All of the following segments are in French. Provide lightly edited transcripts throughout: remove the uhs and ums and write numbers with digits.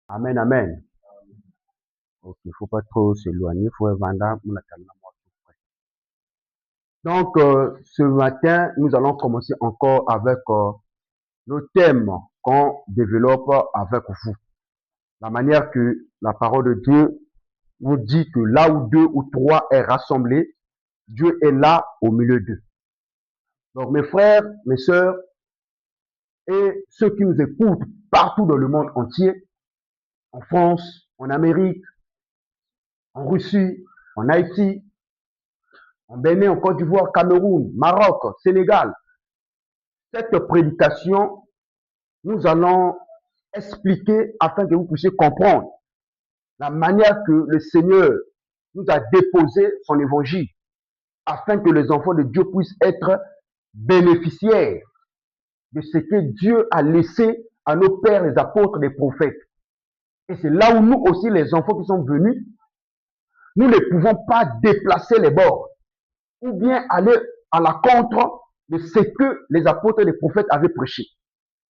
Amen, amen. Ok, il ne faut pas trop s'éloigner, il faut vendre. Donc, ce matin, nous allons commencer encore avec le thème qu'on développe avec vous. La manière que la parole de Dieu vous dit que là où deux ou trois est rassemblé, Dieu est là au milieu d'eux. Donc, mes frères, mes sœurs et ceux qui nous écoutent partout dans le monde entier, en France, en Amérique, en Russie, en Haïti, en Bénin, en Côte d'Ivoire, Cameroun, Maroc, Sénégal. Cette prédication, nous allons expliquer afin que vous puissiez comprendre la manière que le Seigneur nous a déposé son évangile afin que les enfants de Dieu puissent être bénéficiaires de ce que Dieu a laissé à nos pères, les apôtres, les prophètes. Et c'est là où nous aussi, les enfants qui sont venus, nous ne pouvons pas déplacer les bords ou bien aller à la contre de ce que les apôtres et les prophètes avaient prêché.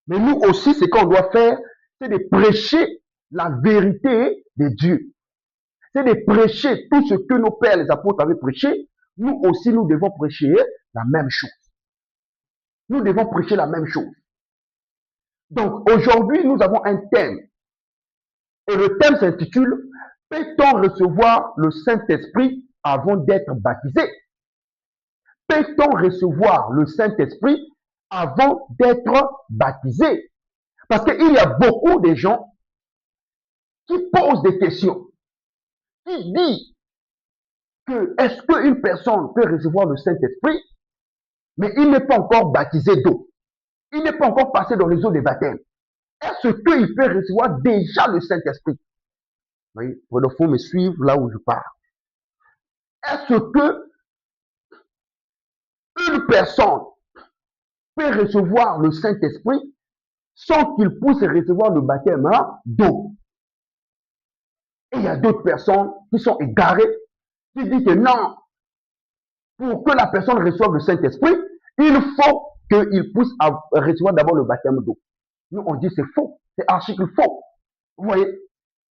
Mais nous aussi, ce qu'on doit faire, c'est de prêcher la vérité de Dieu. C'est de prêcher tout ce que nos pères, les apôtres avaient prêché. Nous aussi, nous devons prêcher la même chose. Nous devons prêcher la même chose. Donc, aujourd'hui, nous avons un thème. Et le thème s'intitule « Peut-on recevoir le Saint-Esprit avant d'être baptisé ?» Peut-on recevoir le Saint-Esprit avant d'être baptisé? Parce qu'il y a beaucoup de gens qui posent des questions, qui disent que est-ce qu'une personne peut recevoir le Saint-Esprit, mais il n'est pas encore baptisé d'eau. Il n'est pas encore passé dans les eaux de baptême. Est-ce qu'il peut recevoir déjà le Saint-Esprit? Oui, il faut me suivre là où je pars. Est-ce que une personne peut recevoir le Saint-Esprit sans qu'il puisse recevoir le baptême d'eau? Et il y a d'autres personnes qui sont égarées, qui disent que non, pour que la personne reçoive le Saint-Esprit, il faut qu'il puisse recevoir d'abord le baptême d'eau. Nous, on dit c'est faux, c'est archi faux. Vous voyez?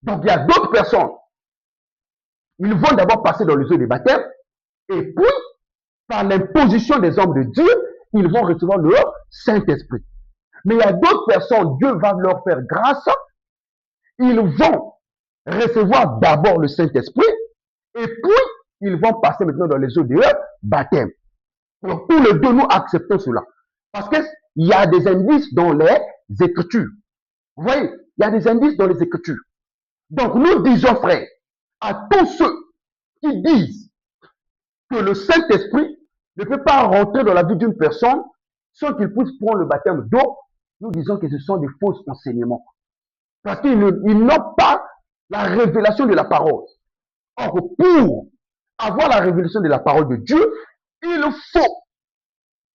Donc, il y a d'autres personnes. Ils vont d'abord passer dans les eaux de baptême, et puis, par l'imposition des hommes de Dieu, ils vont recevoir le Saint-Esprit. Mais il y a d'autres personnes, Dieu va leur faire grâce, ils vont recevoir d'abord le Saint-Esprit, et puis, ils vont passer maintenant dans les eaux de baptême. Donc, tous les deux, nous acceptons cela. Parce qu'il y a des indices dans les Écritures. Vous voyez, il y a des indices dans les Écritures. Donc, nous disons, frères, à tous ceux qui disent que le Saint-Esprit ne peut pas rentrer dans la vie d'une personne sans qu'il puisse prendre le baptême d'eau, nous disons que ce sont des faux enseignements. Parce qu'ils n'ont pas la révélation de la parole. Or, pour avoir la révélation de la parole de Dieu, il faut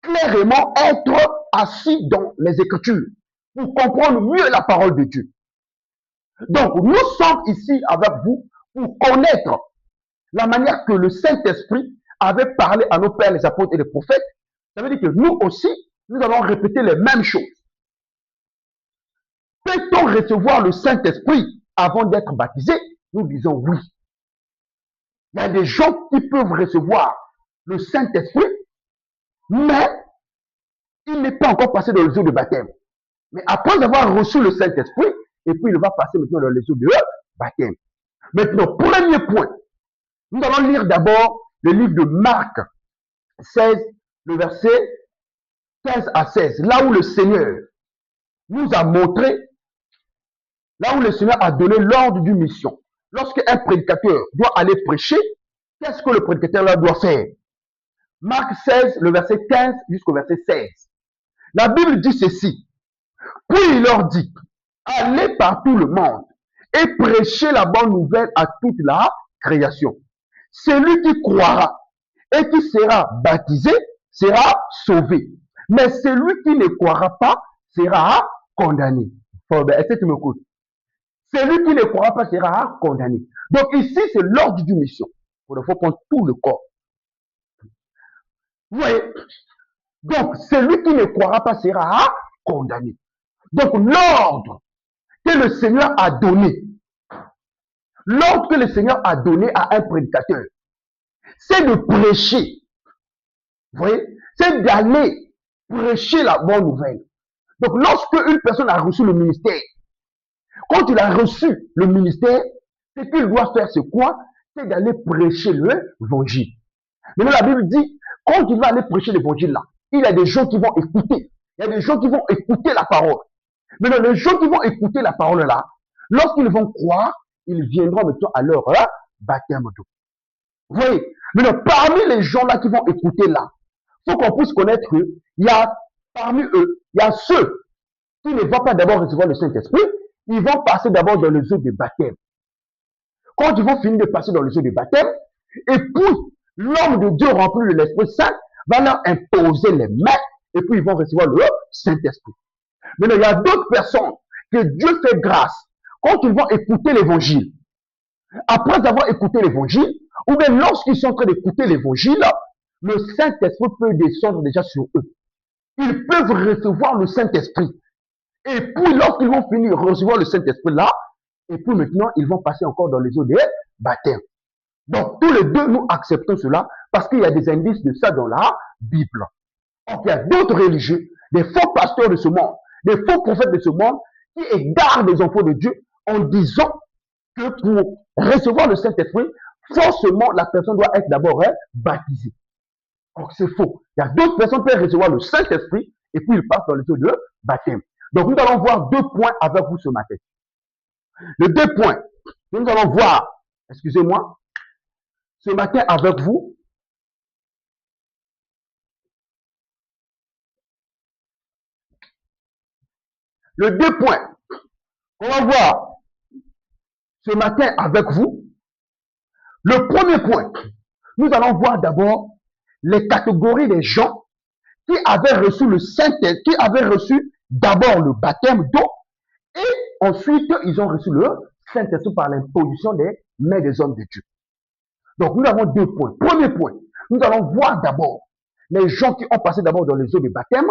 clairement être assis dans les Écritures pour comprendre mieux la parole de Dieu. Donc, nous sommes ici avec vous pour connaître la manière que le Saint-Esprit avait parlé à nos pères, les apôtres et les prophètes. Ça veut dire que nous aussi, nous allons répéter les mêmes choses. Peut-on recevoir le Saint-Esprit avant d'être baptisé? Nous disons oui. Il y a des gens qui peuvent recevoir le Saint-Esprit, mais il n'est pas encore passé dans les eaux de baptême. Mais après avoir reçu le Saint-Esprit, et puis il va passer maintenant dans les eaux de baptême. Maintenant, premier point, nous allons lire d'abord le livre de Marc 16, le verset 15 à 16, là où le Seigneur nous a montré, là où le Seigneur a donné l'ordre d'une mission. Lorsqu'un prédicateur doit aller prêcher, qu'est-ce que le prédicateur là doit faire? Marc 16, le verset 15 jusqu'au verset 16. La Bible dit ceci. Puis il leur dit, allez par tout le monde et prêchez la bonne nouvelle à toute la création. Celui qui croira et qui sera baptisé sera sauvé. Mais celui qui ne croira pas sera condamné. Est-ce que tu m'écoutes? Celui qui ne croira pas sera condamné. Donc ici, c'est l'ordre d'une mission. Il faut prendre tout le corps. Vous voyez? Donc, celui qui ne croira pas sera condamné. Donc, l'ordre que le Seigneur a donné, l'ordre que le Seigneur a donné à un prédicateur, c'est de prêcher. Vous voyez, c'est d'aller prêcher la bonne nouvelle. Donc, lorsque une personne a reçu le ministère, quand il a reçu le ministère, ce qu'il doit faire, c'est quoi? C'est d'aller prêcher l'évangile. Maintenant, la Bible dit, quand il va aller prêcher l'évangile là, il y a des gens qui vont écouter. Il y a des gens qui vont écouter la parole. Maintenant, les gens qui vont écouter la parole là, lorsqu'ils vont croire, ils viendront maintenant à leur baptême d'eau. Vous voyez? Maintenant, parmi les gens là qui vont écouter là, il faut qu'on puisse connaître qu'il y a parmi eux, il y a ceux qui ne vont pas d'abord recevoir le Saint-Esprit, ils vont passer d'abord dans les eaux de baptême. Quand ils vont finir de passer dans les eaux de baptême, et puis l'homme de Dieu rempli de l'Esprit Saint va leur imposer les mains, et puis ils vont recevoir le Saint-Esprit. Maintenant, il y a d'autres personnes que Dieu fait grâce quand ils vont écouter l'évangile. Après avoir écouté l'évangile, ou bien lorsqu'ils sont en train d'écouter l'évangile, le Saint-Esprit peut descendre déjà sur eux. Ils peuvent recevoir le Saint-Esprit. Et puis, lorsqu'ils vont finir de recevoir le Saint-Esprit là, et puis maintenant, ils vont passer encore dans les eaux de baptême. Donc, tous les deux, nous acceptons cela parce qu'il y a des indices de ça dans la Bible. Donc, il y a d'autres religieux, des faux pasteurs de ce monde, des faux prophètes de ce monde qui égarent les enfants de Dieu en disant que pour recevoir le Saint-Esprit, forcément, la personne doit être d'abord baptisée. Donc, c'est faux. Il y a d'autres personnes qui peuvent recevoir le Saint-Esprit et puis ils passent dans les eaux de baptême. Donc, nous allons voir 2 points avec vous ce matin. Les 2 points, nous allons voir, excusez-moi, ce matin avec vous, les 2 points qu'on va voir ce matin avec vous. Le premier point, nous allons voir d'abord les catégories des gens qui avaient reçu le Saint-Esprit, qui avaient reçu d'abord le baptême d'eau et ensuite ils ont reçu le Saint-Esprit par l'imposition des mains des hommes de Dieu. Donc nous avons 2 points. Premier point, nous allons voir d'abord les gens qui ont passé d'abord dans les eaux de baptême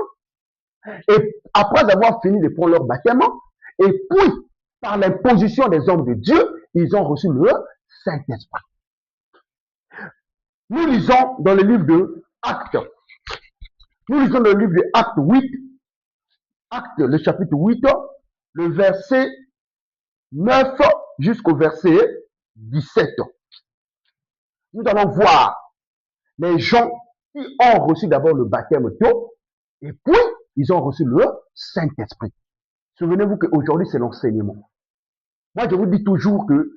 et après avoir fini de prendre leur baptême et puis par l'imposition des hommes de Dieu, ils ont reçu le Saint-Esprit. Nous lisons dans le livre de Actes. Nous lisons dans le livre de Actes 8, Actes, le chapitre 8, le verset 9 jusqu'au verset 17. Nous allons voir les gens qui ont reçu d'abord le baptême d'eau et puis ils ont reçu le Saint-Esprit. Souvenez-vous qu'aujourd'hui, c'est l'enseignement. Moi, je vous dis toujours que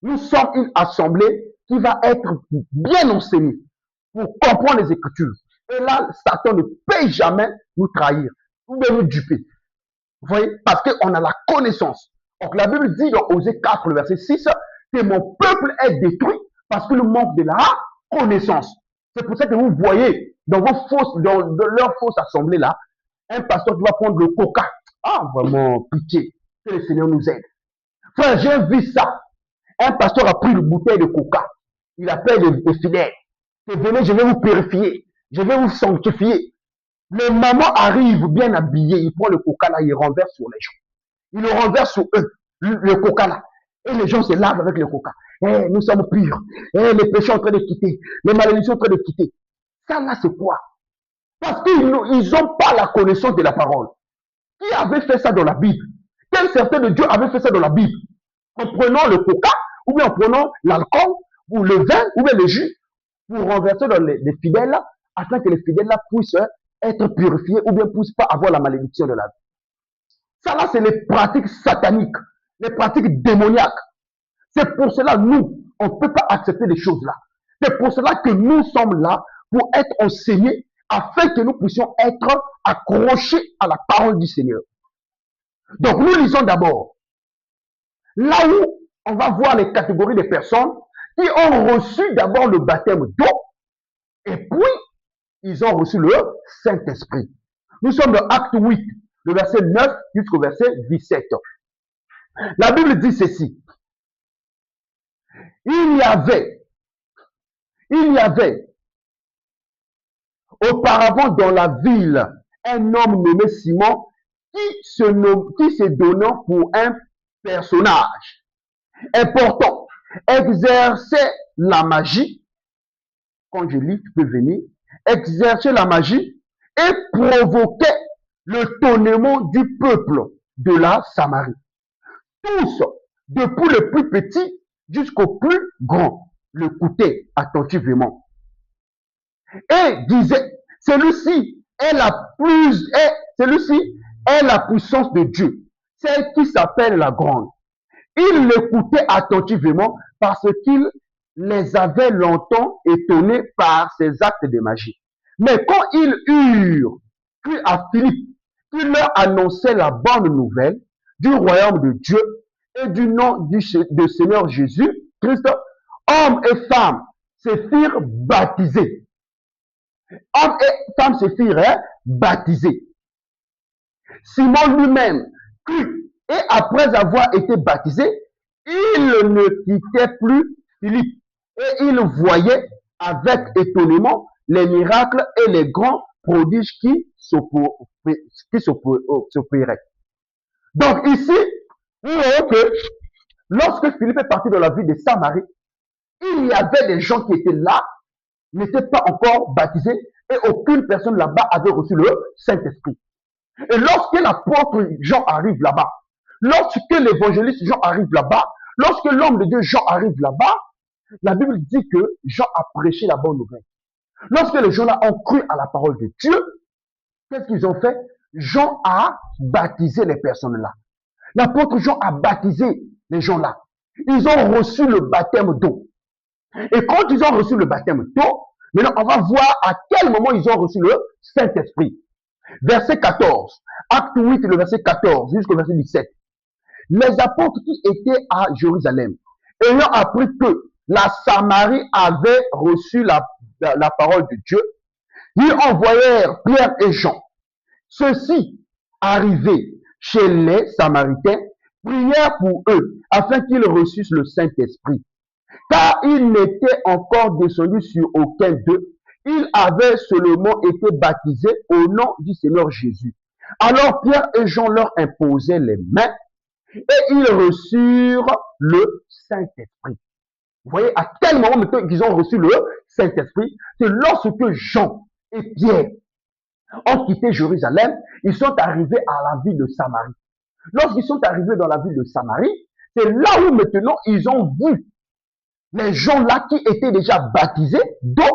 nous sommes une assemblée qui va être bien enseignée pour comprendre les Écritures. Et là, Satan ne peut jamais nous trahir ou bien nous duper. Vous voyez? Parce qu'on a la connaissance. Donc, la Bible dit dans Osée 4, le verset 6, que mon peuple est détruit parce qu'il manque de la connaissance. C'est pour ça que vous voyez dans leur fausse assemblée là, un pasteur qui va prendre le coca. Ah, vraiment, pitié. Que le Seigneur nous aide. Frère, j'ai vu ça. Un pasteur a pris une bouteille de coca. Il appelle les fidèles. Venez, je vais vous purifier. Je vais vous sanctifier. Le maman arrive bien habillé. Il prend le coca là, il renverse sur les gens. Il le renverse sur eux. Le coca là. Et les gens se lavent avec le coca. Eh, nous sommes purs. Eh, les péchés sont en train de quitter. Les malédictions sont en train de quitter. Ça là, c'est quoi? Parce qu'ils n'ont pas la connaissance de la parole. Qui avait fait ça dans la Bible? Quel certain de Dieu avait fait ça dans la Bible? En prenant le coca, ou bien en prenant l'alcool, ou le vin, ou bien le jus, pour renverser dans les fidèles, afin que les fidèles puissent être purifiés, ou bien ne puissent pas avoir la malédiction de la vie. Ça là, c'est les pratiques sataniques, les pratiques démoniaques. C'est pour cela, nous, on ne peut pas accepter les choses là. C'est pour cela que nous sommes là, pour être enseignés, afin que nous puissions être accrochés à la parole du Seigneur. Donc, nous lisons d'abord. Là où on va voir les catégories de personnes qui ont reçu d'abord le baptême d'eau et puis ils ont reçu le Saint-Esprit. Nous sommes dans Acte 8, le verset 9 jusqu'au verset 17. La Bible dit ceci. Il y avait auparavant dans la ville un homme nommé Simon qui se donnant pour un personnage important exerçait la magie. Quand je lis, tu peux venir. Exerçait la magie et provoquait le tonnement du peuple de la Samarie. Tous, depuis le plus petit jusqu'au plus grand, l'écoutaient attentivement et disaient, celui-ci est la puissance de Dieu, celle qui s'appelle la grande. Ils l'écoutaient attentivement parce qu'il les avait longtemps étonnés par ses actes de magie. Mais quand ils eurent cru à Philippe, qui leur annonçait la bonne nouvelle du royaume de Dieu et du nom du Seigneur Jésus-Christ, hommes et femmes se firent baptiser. Hommes et femmes se firent baptiser. Simon lui-même crut et après avoir été baptisé, il ne quittait plus Philippe et il voyait avec étonnement les miracles et les grands prodiges qui s'opéraient. Donc ici, vous voyez que lorsque Philippe est parti dans la ville de Samarie, il y avait des gens qui étaient là, n'étaient pas encore baptisés et aucune personne là-bas avait reçu le Saint-Esprit. Et lorsque l'apôtre Jean arrive là-bas, lorsque l'évangéliste Jean arrive là-bas, lorsque l'homme de Dieu Jean arrive là-bas, la Bible dit que Jean a prêché la bonne nouvelle. Lorsque les gens-là ont cru à la parole de Dieu, qu'est-ce qu'ils ont fait? Jean a baptisé les personnes-là. L'apôtre Jean a baptisé les gens-là. Ils ont reçu le baptême d'eau. Et quand ils ont reçu le baptême d'eau, maintenant on va voir à quel moment ils ont reçu le Saint-Esprit. Verset 14, acte 8, le verset 14 jusqu'au verset 17. Les apôtres qui étaient à Jérusalem, ayant appris que la Samarie avait reçu la parole de Dieu, ils envoyèrent Pierre et Jean. Ceux-ci, arrivés chez les Samaritains, prièrent pour eux afin qu'ils reçussent le Saint-Esprit. Car il n'était encore descendu sur aucun d'eux. Ils avaient seulement été baptisés au nom du Seigneur Jésus. Alors Pierre et Jean leur imposaient les mains et ils reçurent le Saint-Esprit. Vous voyez à quel moment maintenant qu'ils ont reçu le Saint-Esprit? C'est lorsque Jean et Pierre ont quitté Jérusalem, ils sont arrivés à la ville de Samarie. Lorsqu'ils sont arrivés dans la ville de Samarie, c'est là où maintenant ils ont vu les gens là qui étaient déjà baptisés, donc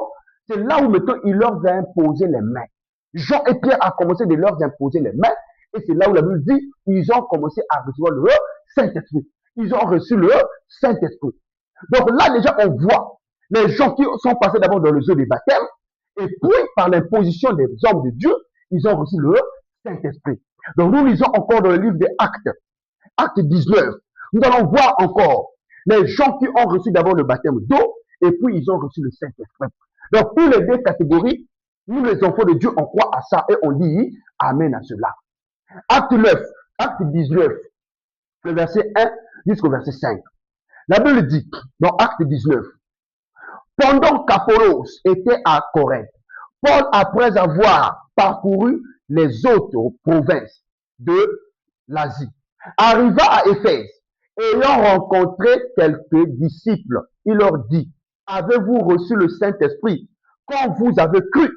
c'est là où maintenant il leur a imposé les mains. Jean et Pierre ont commencé de leur imposer les mains, et c'est là où la Bible dit, ils ont commencé à recevoir le Saint-Esprit. Ils ont reçu le Saint-Esprit. Donc là déjà on voit les gens qui sont passés d'abord dans le eau des baptêmes, et puis par l'imposition des hommes de Dieu, ils ont reçu le Saint-Esprit. Donc nous lisons encore dans le livre des Actes, Acte 19, nous allons voir encore les gens qui ont reçu d'abord le baptême d'eau, et puis ils ont reçu le Saint-Esprit. Donc, pour les deux catégories, nous les enfants de Dieu, on croit à ça et on dit Amen à cela. Acte 9, Acte 19, le verset 1 jusqu'au verset 5. La Bible dit, dans Acte 19, pendant qu'Apollos était à Corinthe, Paul, après avoir parcouru les autres provinces de l'Asie, arriva à Éphèse. Ayant rencontré quelques disciples, il leur dit, avez-vous reçu le Saint-Esprit quand vous avez cru?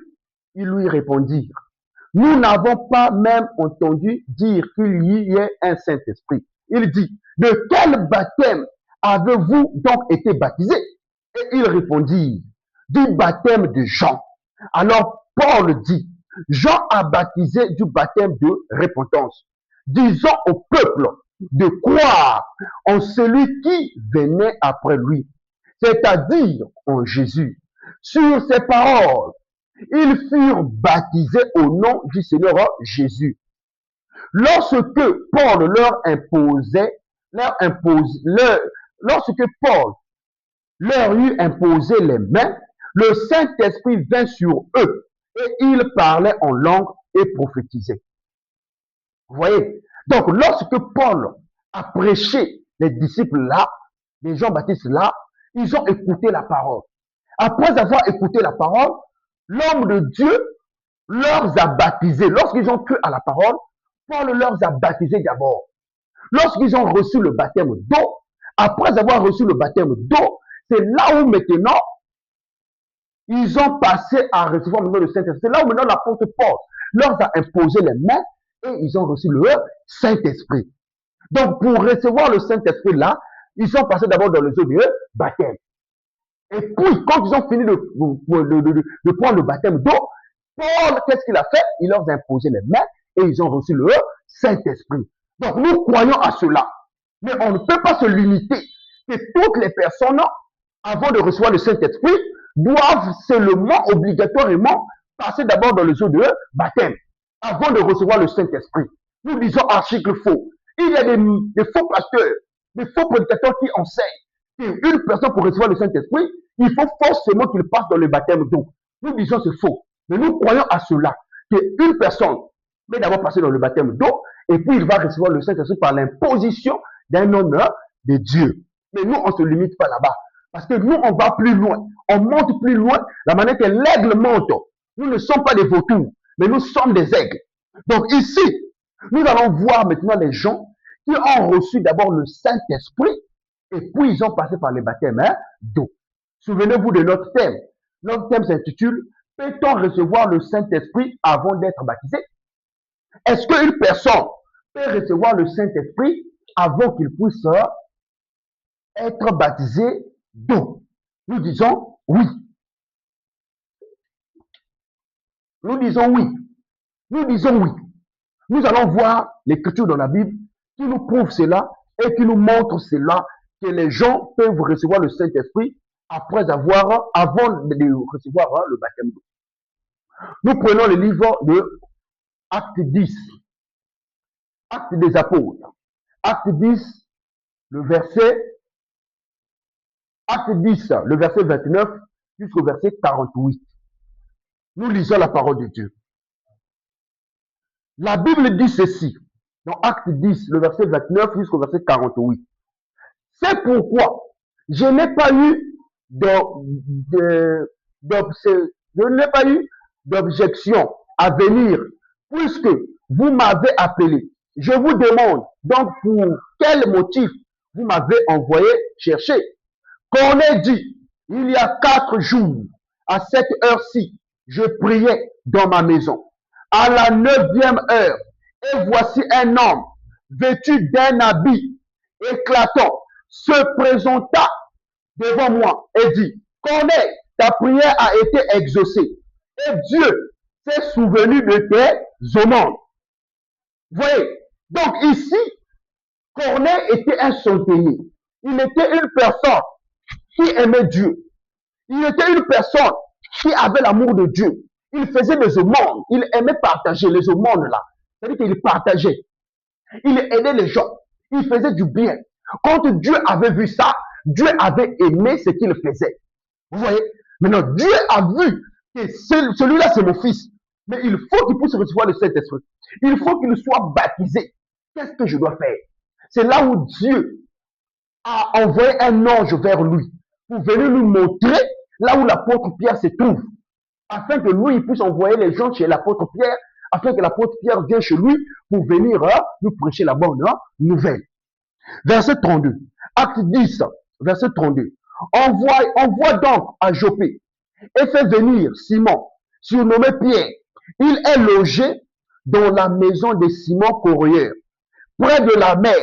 Ils lui répondirent, nous n'avons pas même entendu dire qu'il y ait un Saint-Esprit. Il dit, de quel baptême avez-vous donc été baptisés? Et ils répondirent, du baptême de Jean. Alors Paul dit, Jean a baptisé du baptême de repentance, disant au peuple de croire en celui qui venait après lui, c'est-à-dire en Jésus. Sur ces paroles, ils furent baptisés au nom du Seigneur Jésus. Lorsque Paul lorsque Paul leur eut imposé les mains, le Saint-Esprit vint sur eux et ils parlaient en langue et prophétisaient. Vous voyez? Donc, lorsque Paul a prêché les disciples là, les Jean-Baptiste là, ils ont écouté la parole. Après avoir écouté la parole, l'homme de Dieu leur a baptisés. Lorsqu'ils ont cru à la parole, Paul leur a baptisés d'abord. Lorsqu'ils ont reçu le baptême d'eau, après avoir reçu le baptême d'eau, c'est là où maintenant ils ont passé à recevoir maintenant le Saint-Esprit. C'est là où maintenant l'apôtre Paul leur a imposé les mains et ils ont reçu le Saint-Esprit. Donc, pour recevoir le Saint-Esprit là, ils sont passés d'abord dans les eaux de baptême. Et puis, quand ils ont fini de prendre le baptême d'eau, Paul, qu'est-ce qu'il a fait? Il leur a imposé les mains et ils ont reçu le Saint-Esprit. Donc, nous croyons à cela. Mais on ne peut pas se limiter que toutes les personnes, avant de recevoir le Saint-Esprit, doivent seulement, obligatoirement, passer d'abord dans les eaux de baptême, avant de recevoir le Saint-Esprit. Nous disons article faux. Il y a des faux pasteurs, des faux prédicateurs qui enseignent qu'une personne pour recevoir le Saint-Esprit, il faut forcément qu'il passe dans le baptême d'eau. Nous disons c'est faux. Mais nous croyons à cela, qu'une personne va d'abord passer dans le baptême d'eau, et puis il va recevoir le Saint-Esprit par l'imposition d'un homme de Dieu. Mais nous, on ne se limite pas là-bas. Parce que nous, on va plus loin. On monte plus loin. La manière que l'aigle monte. Nous ne sommes pas des vautours, mais nous sommes des aigles. Donc ici, nous allons voir maintenant les gens qui ont reçu d'abord le Saint-Esprit et puis ils ont passé par les baptêmes d'eau. Souvenez-vous de notre thème. Notre thème s'intitule « Peut-on recevoir le Saint-Esprit avant d'être baptisé ?» Est-ce qu'une personne peut recevoir le Saint-Esprit avant qu'il puisse être baptisé d'eau? Nous disons oui. Nous disons oui. Nous disons oui. Nous allons voir l'écriture dans la Bible qui nous prouve cela et qui nous montre cela, que les gens peuvent recevoir le Saint-Esprit avant de recevoir le baptême d'eau. Nous prenons le livre de Acte 10, Acte des Apôtres. Acte 10, le verset 29 jusqu'au verset 48. Nous lisons la parole de Dieu. La Bible dit ceci, dans Acte 10, le verset 29 jusqu'au verset 48. C'est pourquoi je n'ai pas eu d'objection à venir, puisque vous m'avez appelé. Je vous demande donc pour quel motif vous m'avez envoyé chercher. Corneille dit, il y a 4 jours, à cette heure-ci, je priais dans ma maison. À la 9e heure, et voici un homme vêtu d'un habit éclatant se présenta devant moi et dit, Corneille, ta prière a été exaucée et Dieu s'est souvenu de tes aumônes. Vous voyez, donc ici, Corneille était un centenier. Il était une personne qui aimait Dieu. Il était une personne qui avait l'amour de Dieu. Il faisait des aumônes. Il aimait partager les aumônes là. C'est-à-dire qu'il partageait. Il aidait les gens. Il faisait du bien. Quand Dieu avait vu ça, Dieu avait aimé ce qu'il faisait. Vous voyez? Maintenant, Dieu a vu que celui-là, c'est mon fils. Mais il faut qu'il puisse recevoir le Saint-Esprit. Il faut qu'il soit baptisé. Qu'est-ce que je dois faire? C'est là où Dieu a envoyé un ange vers lui pour venir lui montrer là où l'apôtre Pierre se trouve, afin que lui il puisse envoyer les gens chez l'apôtre Pierre, afin que l'apôtre Pierre vienne chez lui pour venir nous prêcher la bonne nouvelle. Verset 32, Acte 10, verset 32. Envoie donc à Joppé et fait venir Simon, surnommé Pierre. Il est logé dans la maison de Simon Corrière, près de la mer.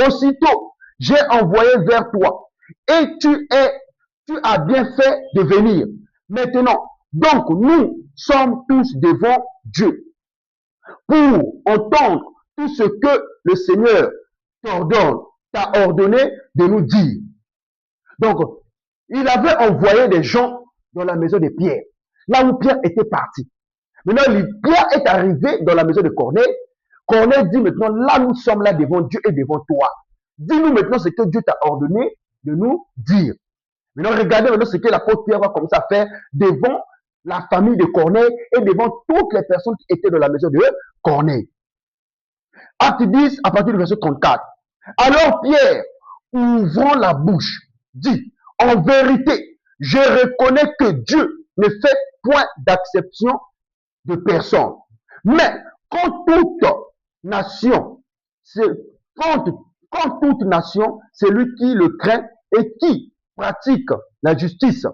Aussitôt, j'ai envoyé vers toi et tu as bien fait de venir. Maintenant, donc nous sommes tous devant Dieu pour entendre tout ce que le Seigneur t'a ordonné de nous dire. Donc, il avait envoyé des gens dans la maison de Pierre, là où Pierre était parti. Maintenant, Pierre est arrivé dans la maison de Corneille. Corneille dit maintenant, là nous sommes là devant Dieu et devant toi. Dis-nous maintenant ce que Dieu t'a ordonné de nous dire. Maintenant, regardez maintenant ce que l'apôtre Pierre va commencer à faire devant la famille de Corneille et devant toutes les personnes qui étaient dans la maison de Corneille. Acte 10, à partir du verset 34. Alors Pierre, ouvrant la bouche, dit, en vérité, je reconnais que Dieu ne fait point d'acception de personne. Mais quand toute nation contre toute nation, celui qui le craint et qui pratique la justice,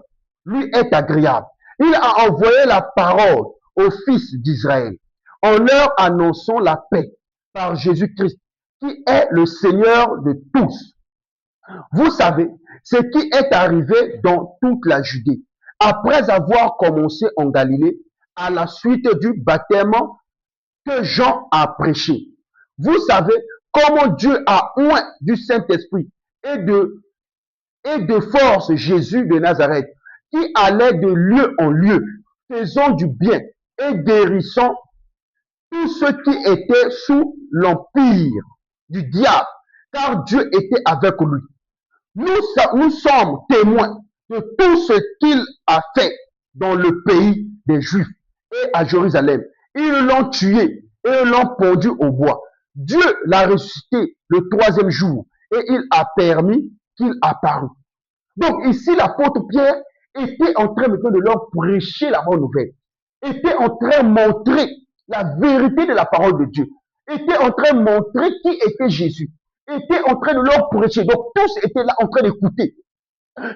lui est agréable. Il a envoyé la parole aux fils d'Israël en leur annonçant la paix par Jésus-Christ, qui est le Seigneur de tous. Vous savez ce qui est arrivé dans toute la Judée, après avoir commencé en Galilée, à la suite du baptême que Jean a prêché. Vous savez comment Dieu a oint du Saint-Esprit et de force Jésus de Nazareth, qui allait de lieu en lieu, faisant du bien et guérissant tous ceux qui étaient sous l'empire du diable, car Dieu était avec lui. Nous sommes témoins de tout ce qu'il a fait dans le pays des Juifs et à Jérusalem. Ils l'ont tué et l'ont pendu au bois. Dieu l'a ressuscité le troisième jour et il a permis qu'il apparût. Donc ici, l'apôtre Pierre était en train maintenant de leur prêcher la bonne nouvelle, était en train de montrer la vérité de la parole de Dieu, était en train de montrer qui était Jésus, était en train de leur prêcher. Donc tous étaient là en train d'écouter.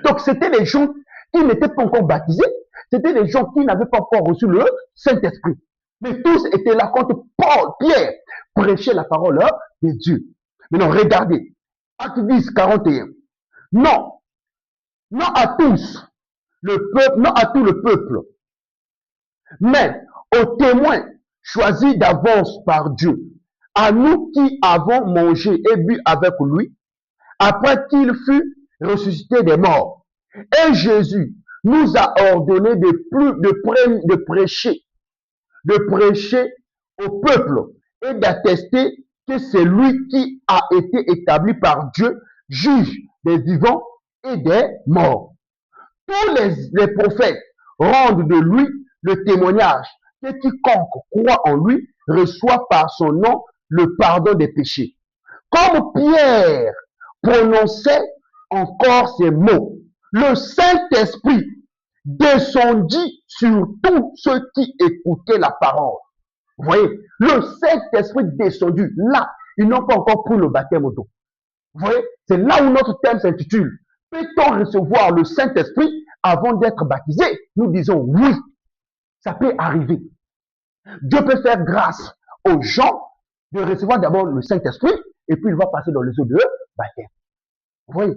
Donc c'était des gens qui n'étaient pas encore baptisés, c'était des gens qui n'avaient pas encore reçu le Saint-Esprit. Mais tous étaient là quand Pierre prêchait la parole de Dieu. Maintenant, regardez, Acte 10, 41. Non, non à tous, le peuple, non à tout le peuple, mais aux témoins choisis d'avance par Dieu, à nous qui avons mangé et bu avec lui, après qu'il fut ressuscité des morts. Et Jésus nous a ordonné de prêcher au peuple et d'attester que c'est lui qui a été établi par Dieu, juge des vivants et des morts. Tous les prophètes rendent de lui le témoignage que quiconque croit en lui reçoit par son nom le pardon des péchés. Comme Pierre prononçait encore ces mots, le Saint-Esprit descendit sur tous ceux qui écoutaient la parole. Vous voyez, le Saint-Esprit descendu, là, ils n'ont pas encore pris le baptême d'eau. Vous voyez, c'est là où notre thème s'intitule. Peut-on recevoir le Saint-Esprit avant d'être baptisé? Nous disons oui, ça peut arriver. Dieu peut faire grâce aux gens de recevoir d'abord le Saint-Esprit et puis il va passer dans les eaux de baptême. Vous voyez?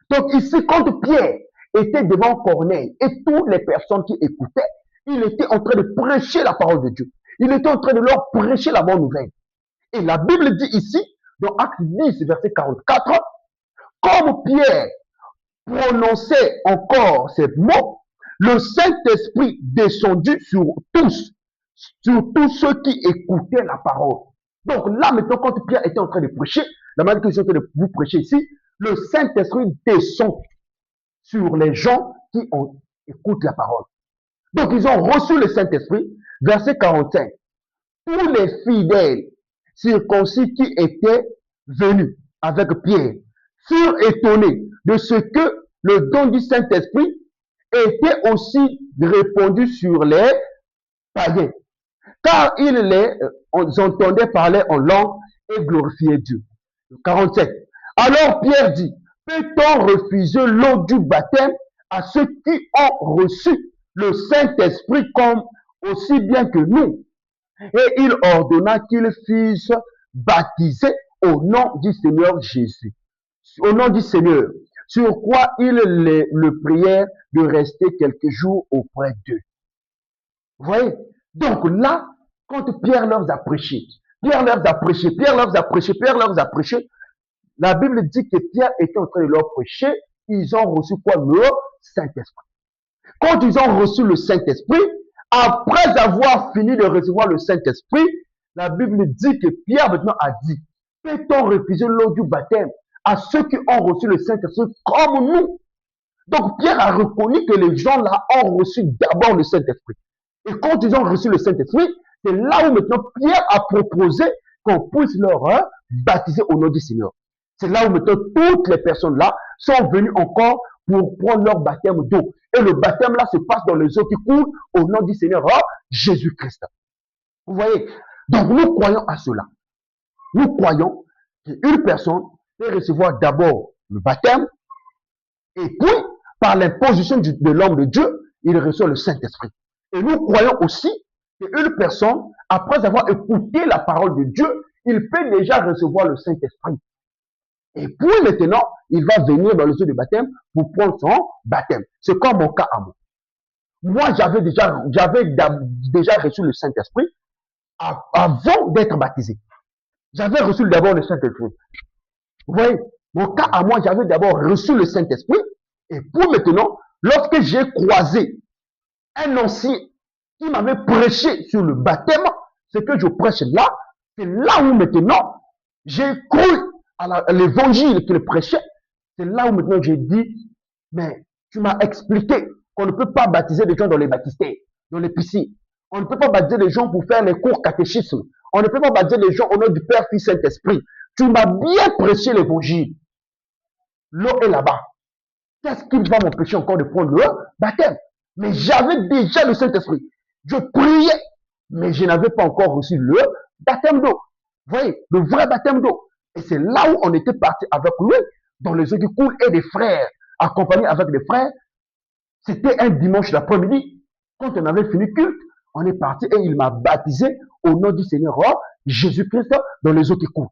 Donc ici, quand Pierre était devant Corneille et toutes les personnes qui écoutaient, il était en train de prêcher la parole de Dieu. Il était en train de leur prêcher la bonne nouvelle. Et la Bible dit ici, dans Acte 10, verset 44, comme Pierre prononçait encore ces mots, le Saint-Esprit descendu sur tous ceux qui écoutaient la parole. Donc là, maintenant, quand Pierre était en train de prêcher, la manière que je suis en train de vous prêcher ici, le Saint-Esprit descend sur les gens qui écoutent la parole. Donc, ils ont reçu le Saint-Esprit, verset 45. Tous les fidèles circoncis qui étaient venus avec Pierre furent étonnés de ce que le don du Saint-Esprit était aussi répandu sur les païens, car ils les entendaient parler en langue et glorifier Dieu. 47. Alors Pierre dit, peut-on refuser l'eau du baptême à ceux qui ont reçu le Saint-Esprit comme aussi bien que nous? Et il ordonna qu'ils fussent baptisés au nom du Seigneur Jésus. Au nom du Seigneur. Sur quoi ils le prièrent de rester quelques jours auprès d'eux. Vous voyez? Donc là, quand Pierre leur a prêché, la Bible dit que Pierre était en train de leur prêcher, ils ont reçu quoi? Le Saint-Esprit. Quand ils ont reçu le Saint-Esprit, après avoir fini de recevoir le Saint-Esprit, la Bible dit que Pierre maintenant a dit, peut-on refuser l'eau du baptême à ceux qui ont reçu le Saint-Esprit comme nous? Donc Pierre a reconnu que les gens là ont reçu d'abord le Saint-Esprit. Et quand ils ont reçu le Saint-Esprit, c'est là où maintenant Pierre a proposé qu'on puisse leur baptiser au nom du Seigneur. C'est là où maintenant toutes les personnes là sont venues encore pour prendre leur baptême d'eau. Et le baptême là se passe dans les eaux qui coulent au nom du Seigneur Jésus-Christ. Vous voyez? Donc nous croyons à cela. Nous croyons Une personne peut recevoir d'abord le baptême et puis, par l'imposition de l'homme de Dieu, il reçoit le Saint-Esprit. Et nous croyons aussi qu'une personne, après avoir écouté la parole de Dieu, il peut déjà recevoir le Saint-Esprit. Et puis maintenant, il va venir dans le lieu de baptême pour prendre son baptême. C'est comme mon cas à moi. Moi, j'avais déjà reçu le Saint-Esprit avant d'être baptisé. J'avais reçu d'abord le Saint-Esprit. Vous voyez, mon cas à moi, j'avais d'abord reçu le Saint-Esprit. Et puis maintenant, lorsque j'ai croisé un ancien qui m'avait prêché sur le baptême, ce que je prêche là, c'est là où maintenant j'ai cru à l'évangile qu'il prêchait. C'est là où maintenant j'ai dit, mais tu m'as expliqué qu'on ne peut pas baptiser les gens dans les baptistères, dans les piscines. On ne peut pas baptiser les gens pour faire les cours catéchisme. On ne peut pas baptiser les gens au nom du Père, Fils, Saint-Esprit. Tu m'as bien prêché l'évangile. L'eau est là-bas. Qu'est-ce qui va m'empêcher encore de prendre le baptême? Mais j'avais déjà le Saint-Esprit. Je priais, mais je n'avais pas encore reçu le baptême d'eau. Vous voyez, le vrai baptême d'eau. Et c'est là où on était parti avec lui, dans les eaux qui coulent, et des frères, accompagnés avec des frères. C'était un dimanche d'après-midi. Quand on avait fini culte, on est parti et il m'a baptisé au nom du Seigneur Jésus-Christ dans les eaux qui coulent.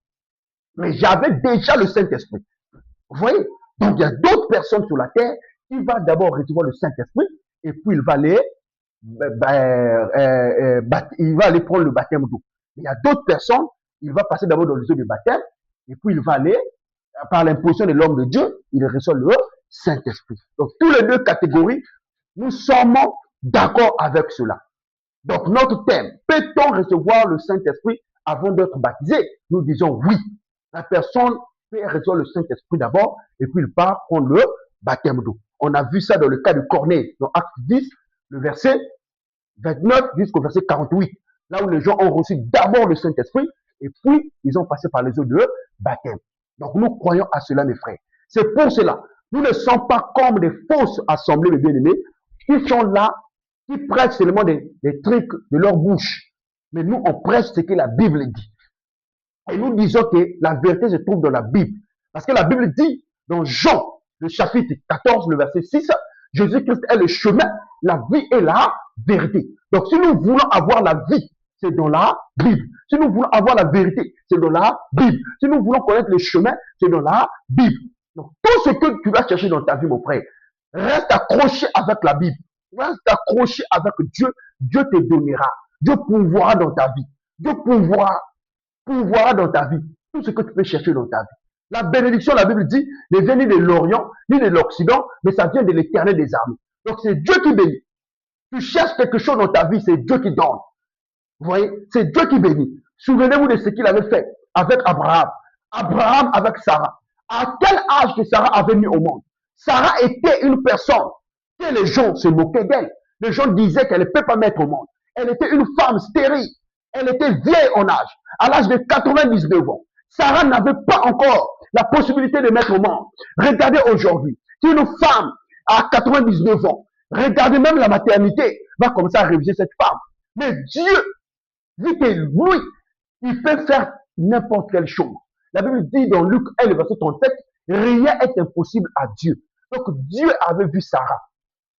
Mais j'avais déjà le Saint-Esprit. Vous voyez? Donc, il y a d'autres personnes sur la terre qui vont d'abord recevoir le Saint-Esprit et puis il va aller prendre le baptême d'eau. Il y a d'autres personnes, il va passer d'abord dans les eaux du baptême et puis il va aller, par l'imposition de l'homme de Dieu, il reçoit le Saint-Esprit. Donc, tous les deux catégories, nous sommes d'accord avec cela. Donc, notre thème, peut-on recevoir le Saint-Esprit avant d'être baptisé? Nous disons oui. La personne peut recevoir le Saint-Esprit d'abord et puis il part prendre le baptême d'eau. On a vu ça dans le cas de Corneille, dans Acte 10, le verset 29 jusqu'au verset 48, là où les gens ont reçu d'abord le Saint-Esprit et puis ils ont passé par les eaux de baptême. Donc nous croyons à cela, mes frères. C'est pour cela, nous ne sommes pas comme des fausses assemblées de bien-aimés qui sont là, qui prêchent seulement des trucs de leur bouche. Mais nous, on prêche ce que la Bible dit. Et nous disons que la vérité se trouve dans la Bible. Parce que la Bible dit, dans Jean, le chapitre 14, le verset 6, Jésus-Christ est le chemin, la vie et la vérité. Donc, si nous voulons avoir la vie, c'est dans la Bible. Si nous voulons avoir la vérité, c'est dans la Bible. Si nous voulons connaître le chemin, c'est dans la Bible. Donc, tout ce que tu vas chercher dans ta vie, mon frère, reste accroché avec la Bible. Reste accroché avec Dieu. Dieu te donnera. Dieu pourvoira dans ta vie. Dieu pourvoira dans ta vie tout ce que tu peux chercher dans ta vie. La bénédiction, la Bible dit, ne vient ni de l'Orient, ni de l'Occident, mais ça vient de l'Éternel des armées. Donc c'est Dieu qui bénit. Tu cherches quelque chose dans ta vie, c'est Dieu qui donne. Vous voyez, c'est Dieu qui bénit. Souvenez-vous de ce qu'il avait fait avec Abraham. Abraham avec Sarah. À quel âge que Sarah avait mis au monde? Sarah était une personne que les gens se moquaient d'elle. Les gens disaient qu'elle ne peut pas mettre au monde. Elle était une femme stérile. Elle était vieille en âge, à l'âge de 99 ans. Sarah n'avait pas encore la possibilité de mettre au monde. Regardez aujourd'hui, si une femme à 99 ans, regardez même la maternité, va commencer à réviser cette femme. Mais Dieu, vu que lui, il peut faire n'importe quelle chose. La Bible dit dans Luc 1, le verset 37, rien est impossible à Dieu. Donc Dieu avait vu Sarah.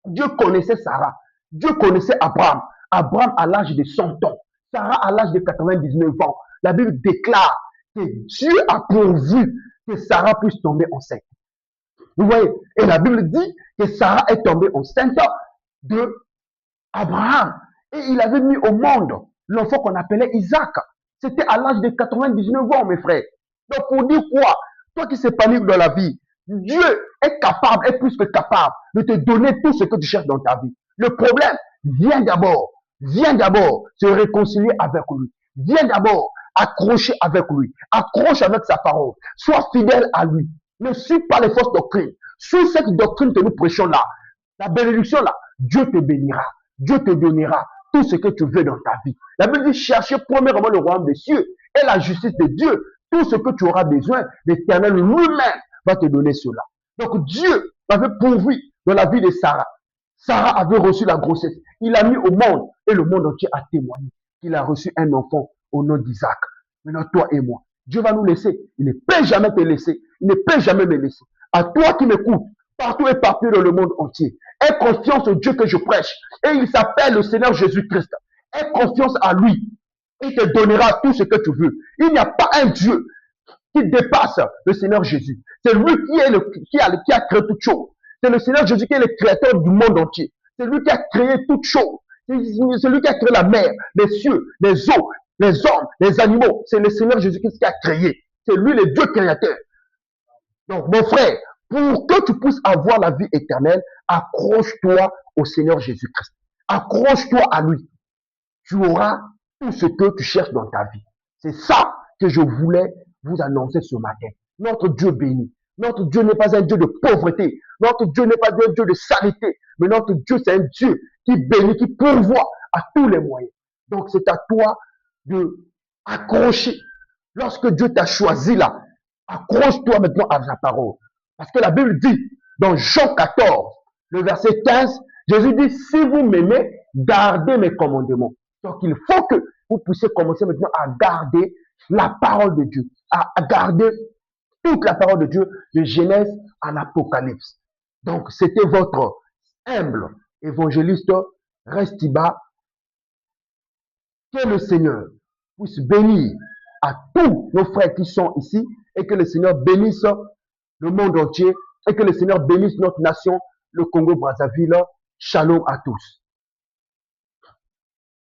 Dieu connaissait Sarah. Dieu connaissait Abraham. Abraham à l'âge de 100 ans. Sarah à l'âge de 99 ans. La Bible déclare que Dieu a pourvu que Sarah puisse tomber enceinte. Vous voyez? Et la Bible dit que Sarah est tombée enceinte de Abraham. Et il avait mis au monde l'enfant qu'on appelait Isaac. C'était à l'âge de 99 ans, mes frères. Donc, pour dire quoi? Toi qui s'épanouis dans la vie, Dieu est capable, est plus que capable de te donner tout ce que tu cherches dans ta vie. Le problème vient d'abord se réconcilier avec lui. Viens d'abord accrocher avec lui. Accroche avec sa parole. Sois fidèle à lui. Ne suis pas les fausses doctrines. Suis cette doctrine que nous prêchons là. La bénédiction là, Dieu te bénira. Dieu te donnera tout ce que tu veux dans ta vie. La Bible dit, cherchez premièrement le royaume des cieux et la justice de Dieu. Tout ce que tu auras besoin, l'Éternel lui-même va te donner cela. Donc Dieu avait pourvu dans la vie de Sarah. Sarah avait reçu la grossesse. Il a mis au monde et le monde entier a témoigné qu'il a reçu un enfant au nom d'Isaac. Maintenant, toi et moi, Dieu va nous laisser. Il ne peut jamais te laisser. Il ne peut jamais me laisser. À toi qui m'écoutes, partout et partout dans le monde entier, aie confiance au Dieu que je prêche. Et il s'appelle le Seigneur Jésus-Christ. Aie confiance à lui. Il te donnera tout ce que tu veux. Il n'y a pas un Dieu qui dépasse le Seigneur Jésus. C'est lui qui a créé toutes choses. C'est le Seigneur Jésus qui est le créateur du monde entier. C'est lui qui a créé toutes choses. C'est lui qui a créé la mer, les cieux, les eaux, les hommes, les animaux. C'est le Seigneur Jésus-Christ qui a créé. C'est lui le Dieu créateur. Donc, mon frère, pour que tu puisses avoir la vie éternelle, accroche-toi au Seigneur Jésus-Christ. Accroche-toi à lui. Tu auras tout ce que tu cherches dans ta vie. C'est ça que je voulais vous annoncer ce matin. Notre Dieu béni. Notre Dieu n'est pas un Dieu de pauvreté. Notre Dieu n'est pas un Dieu de saleté. Mais notre Dieu, c'est un Dieu qui bénit, qui pourvoit à tous les moyens. Donc, c'est à toi de accrocher. Lorsque Dieu t'a choisi là, accroche-toi maintenant à sa parole. Parce que la Bible dit, dans Jean 14, le verset 15, Jésus dit, si vous m'aimez, gardez mes commandements. Donc, il faut que vous puissiez commencer maintenant à garder la parole de Dieu, à garder toute la parole de Dieu de Genèse à l'Apocalypse. Donc, c'était votre humble évangéliste Restiba. Que le Seigneur puisse bénir à tous nos frères qui sont ici et que le Seigneur bénisse le monde entier et que le Seigneur bénisse notre nation, le Congo-Brazzaville. Shalom à tous.